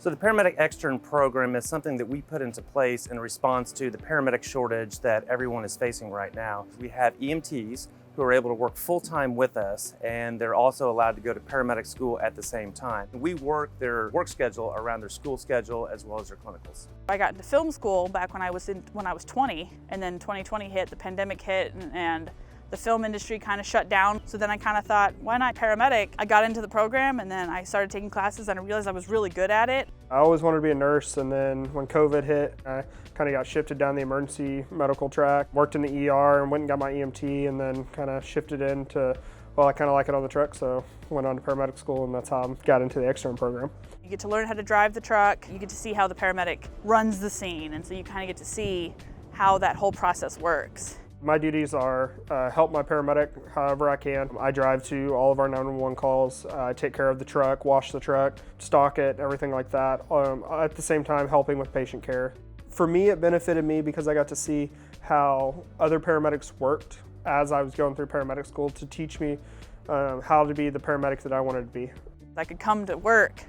So the Paramedic Extern program is something that we put into place in response to the paramedic shortage that everyone is facing right now. We have EMTs who are able to work full-time with us, and they're also allowed to go to paramedic school at the same time. We work their work schedule around their school schedule as well as their clinicals. I got into film school back when I was 20, and then 2020 hit, the pandemic hit, and the film industry kind of shut down. So then I kind of thought, why not paramedic? I got into the program, and then I started taking classes, and I realized I was really good at it. I always wanted to be a nurse, and then when COVID hit, I kind of got shifted down the emergency medical track, worked in the ER and went and got my EMT, and then kind of shifted into, well, I kind of like it on the truck, so went on to paramedic school, and that's how I got into the extern program. You get to learn how to drive the truck, you get to see how the paramedic runs the scene, and so you kind of get to see how that whole process works. My duties are help my paramedic however I can. I drive to all of our 911 calls. I take care of the truck, wash the truck, stock it, everything like that. At the same time, helping with patient care. For me, it benefited me because I got to see how other paramedics worked as I was going through paramedic school to teach me how to be the paramedic that I wanted to be. I could come to work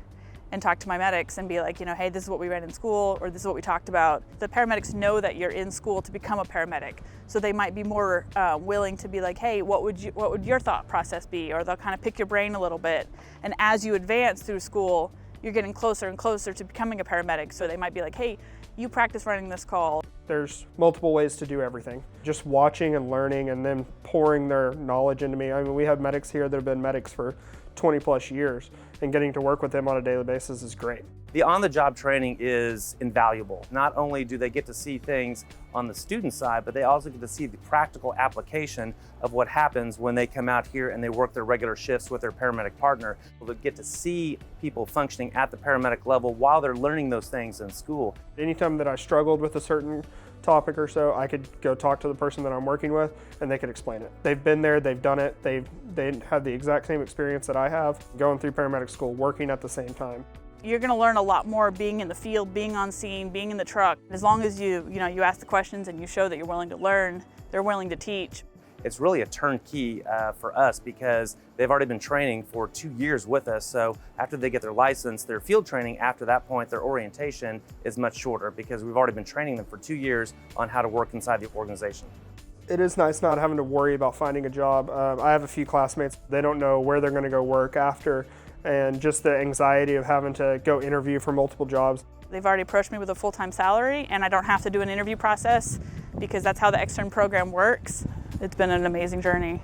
and talk to my medics and be like, hey, this is what we read in school, or this is what we talked about. The paramedics know that you're in school to become a paramedic, so they might be more willing to be like, hey, what would your thought process be? Or they'll kind of pick your brain a little bit. And as you advance through school, you're getting closer and closer to becoming a paramedic. So they might be like, hey, you practice running this call. There's multiple ways to do everything. Just watching and learning and then pouring their knowledge into me. I mean, we have medics here that have been medics for 20 plus years, and getting to work with them on a daily basis is great. The on-the-job training is invaluable. Not only do they get to see things on the student side, but they also get to see the practical application of what happens when they come out here and they work their regular shifts with their paramedic partner. They'll get to see people functioning at the paramedic level while they're learning those things in school. Anytime that I struggled with a certain topic or so, I could go talk to the person that I'm working with and they could explain it. They've been there, they've done it, they have the exact same experience that I have, going through paramedic school, working at the same time. You're going to learn a lot more being in the field, being on scene, being in the truck. As long as you ask the questions and you show that you're willing to learn, they're willing to teach. It's really a turnkey for us because they've already been training for 2 years with us. So after they get their license, their field training after that point, their orientation is much shorter because we've already been training them for 2 years on how to work inside the organization. It is nice not having to worry about finding a job. I have a few classmates, they don't know where they're going to go work after, and just the anxiety of having to go interview for multiple jobs. They've already approached me with a full-time salary, and I don't have to do an interview process because that's how the extern program works. It's been an amazing journey.